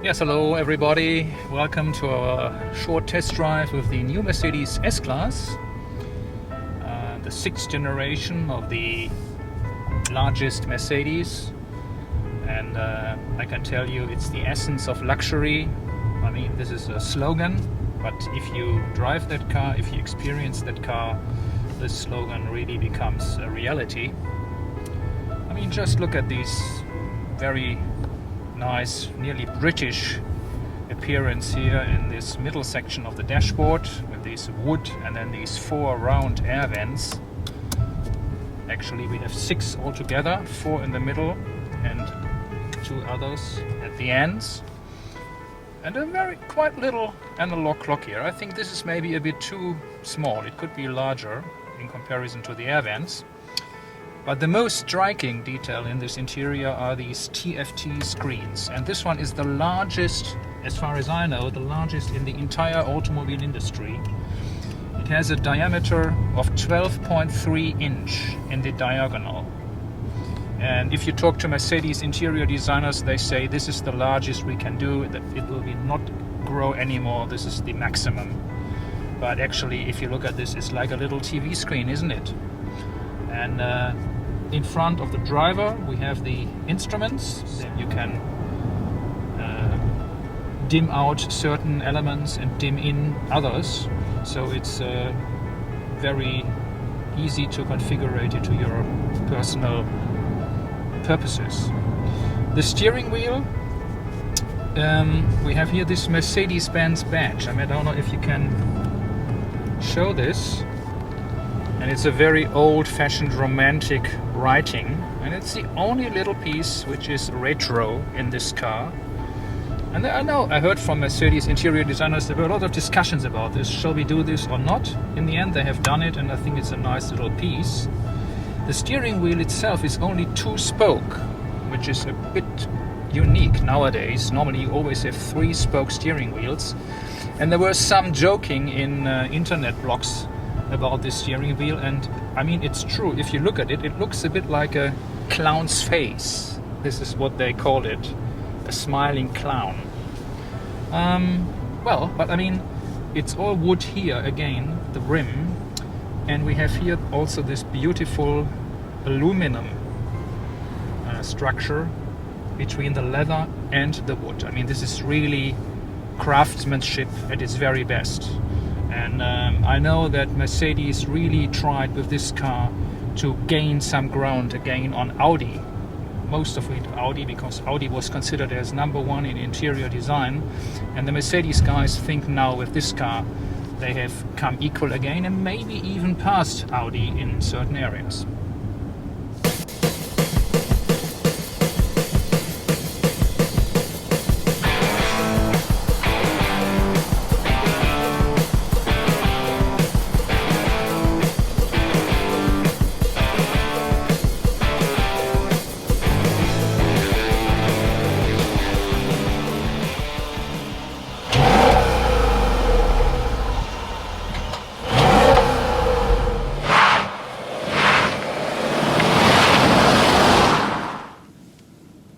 Yes, hello everybody. Welcome to our short test drive with the new Mercedes S-Class, the 6th generation of the largest Mercedes, and I can tell you it's the essence of luxury. I mean, this is a slogan, but if you drive that car, if you experience that car, this slogan really becomes a reality. I mean, just look at these very nice, nearly British appearance here in this middle section of the dashboard with this wood and then these 4 round air vents. Actually, we have 6 altogether, 4 in the middle and 2 others at the ends, and a quite little analog clock here. I think this is maybe a bit too small. It could be larger in comparison to the air vents. But the most striking detail in this interior are these TFT screens, and this one is the largest, as far as I know, the largest in the entire automobile industry. It has a diameter of 12.3 inch in the diagonal, and if you talk to Mercedes interior designers, they say this is the largest we can do, that it will not grow anymore, this is the maximum. But actually, if you look at this, it's like a little TV screen, isn't it? And in front of the driver we have the instruments that you can dim out certain elements and dim in others, so it's very easy to configure it to your personal purposes. The steering wheel, we have here this Mercedes-Benz badge. I mean, I don't know if you can show this. And it's a very old-fashioned romantic writing, and it's the only little piece which is retro in this car. And I heard from Mercedes interior designers there were a lot of discussions about this. Shall we do this or not? In the end they have done it, and I think it's a nice little piece. The steering wheel itself is only 2-spoke, which is a bit unique nowadays. Normally you always have 3-spoke steering wheels, and there were some joking in internet blogs about this steering wheel, and I mean, it's true. If you look at it, it looks a bit like a clown's face. This is what they call it, a smiling clown. Well, but I mean, it's all wood here again, the rim, and we have here also this beautiful aluminum structure between the leather and the wood. I mean, this is really craftsmanship at its very best. And I know that Mercedes really tried with this car to gain some ground again on Audi. Most of it Audi, because Audi was considered as #1 in interior design. And the Mercedes guys think now with this car they have come equal again, and maybe even past Audi in certain areas.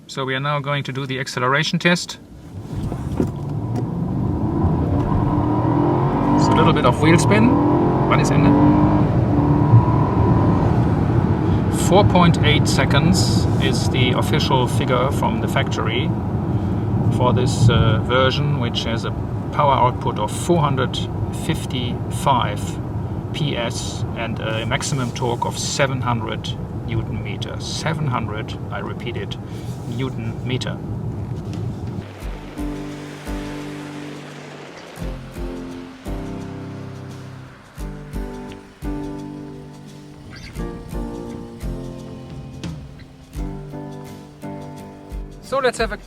So we are now going to do the acceleration test. It's a little bit of wheel spin. Wann ist Ende? 4.8 seconds is the official figure from the factory for this version, which has a power output of 455 PS and a maximum torque of 700 Newton meter. 700, I repeat it, Newton meter. So let's have a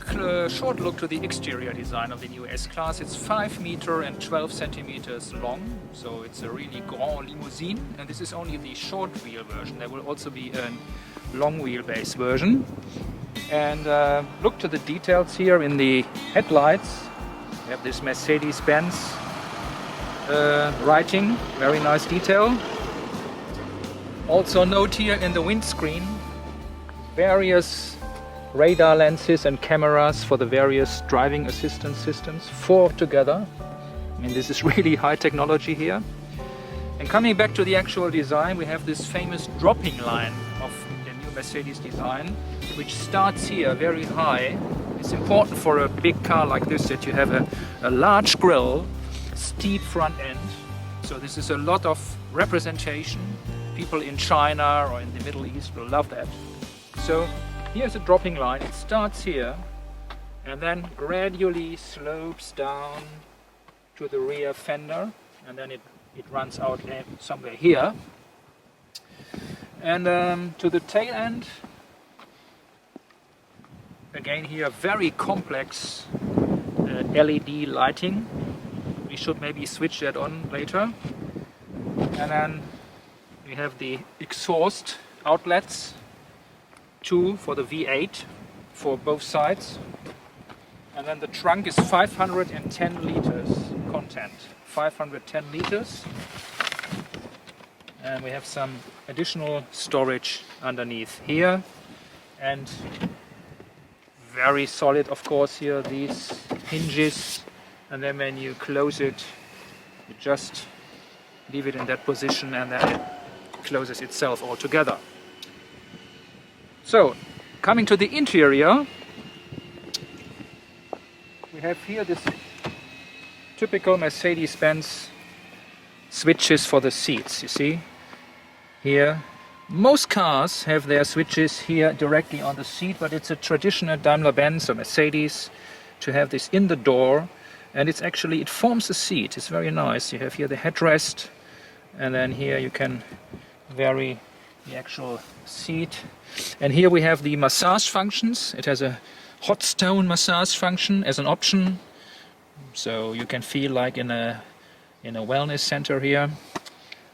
short look to the exterior design of the new S-Class. It's 5 meters and 12 centimeters long, so it's a really grand limousine, and this is only the short wheel version. There will also be a long wheelbase version. And look to the details here in the headlights. We have this Mercedes-Benz writing, very nice detail. Also note here in the windscreen various radar lenses and cameras for the various driving assistance systems, 4 together. I mean, this is really high technology here. And coming back to the actual design, we have this famous dropping line of the new Mercedes design, which starts here very high. It's important for a big car like this that you have a large grille, steep front end. So this is a lot of representation. People in China or in the Middle East will love that. So here's a dropping line. It starts here and then gradually slopes down to the rear fender, and then it runs out somewhere here. And to the tail end, again here very complex LED lighting. We should maybe switch that on later. And then we have the exhaust outlets, 2 for the V8 for both sides. And then the trunk is 510 liters content, 510 liters. And we have some additional storage underneath here. And very solid, of course, here, these hinges. And then when you close it, you just leave it in that position and then it closes itself altogether. So, coming to the interior, we have here this typical Mercedes-Benz switches for the seats, you see? Here, most cars have their switches here directly on the seat, but it's a traditional Daimler-Benz or Mercedes to have this in the door. And it's actually, it forms a seat. It's very nice. You have here the headrest, and then here you can vary the actual seat. And here we have the massage functions. It has a hot stone massage function as an option, so you can feel like in a wellness center here.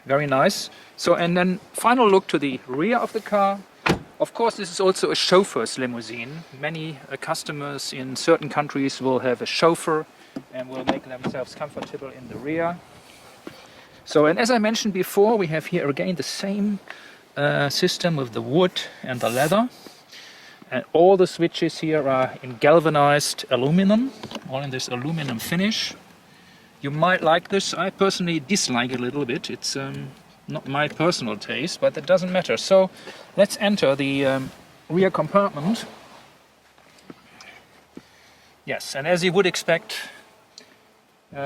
Very nice. So, and then final look to the rear of the car. Of course, this is also a chauffeur's limousine. Many customers in certain countries will have a chauffeur and will make themselves comfortable in the rear. So, and as I mentioned before, we have here again the same system with the wood and the leather. And all the switches here are in galvanized aluminum, all in this aluminum finish. You might like this. I personally dislike it a little bit. It's not my personal taste, but that doesn't matter. So let's enter the rear compartment. Yes, and as you would expect, we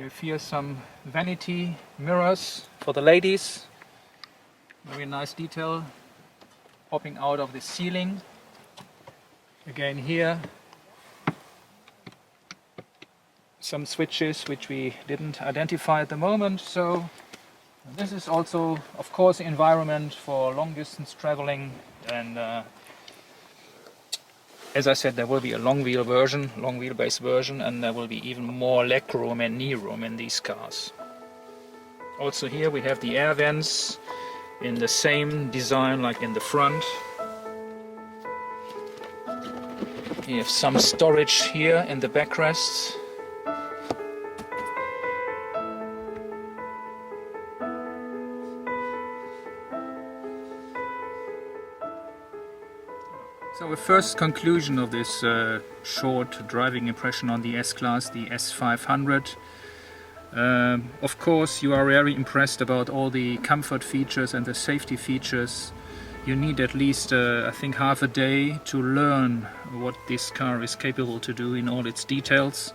have here some vanity mirrors for the ladies. Very nice detail popping out of the ceiling. Again here, some switches which we didn't identify at the moment. So this is also, of course, the environment for long distance traveling, and as I said, there will be a long wheelbase version, and there will be even more leg room and knee room in these cars. Also here we have the air vents in the same design like in the front. You have some storage here in the backrests. So the first conclusion of this short driving impression on the S-Class, the S500. Of course, you are very impressed about all the comfort features and the safety features. You need at least, I think, half a day to learn what this car is capable to do in all its details.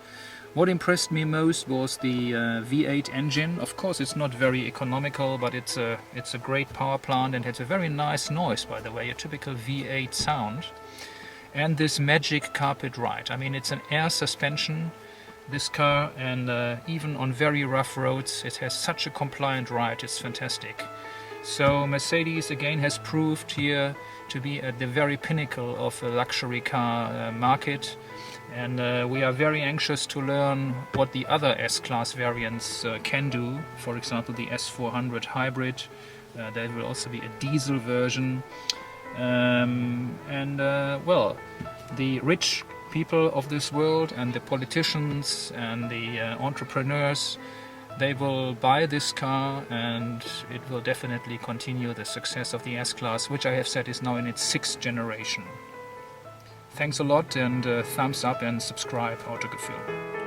What impressed me most was the V8 engine. Of course, it's not very economical, but it's a great power plant and has a very nice noise, by the way, a typical V8 sound. And this magic carpet ride. I mean, it's an air suspension, this car, and even on very rough roads, it has such a compliant ride. It's fantastic. So Mercedes again has proved here to be at the very pinnacle of a luxury car market. And we are very anxious to learn what the other S-Class variants can do. For example, the S400 hybrid. There will also be a diesel version. Well, the rich people of this world and the politicians and the entrepreneurs, they will buy this car, and it will definitely continue the success of the S-Class, which I have said is now in its 6th generation. Thanks a lot, and thumbs up and subscribe, Autogefühl.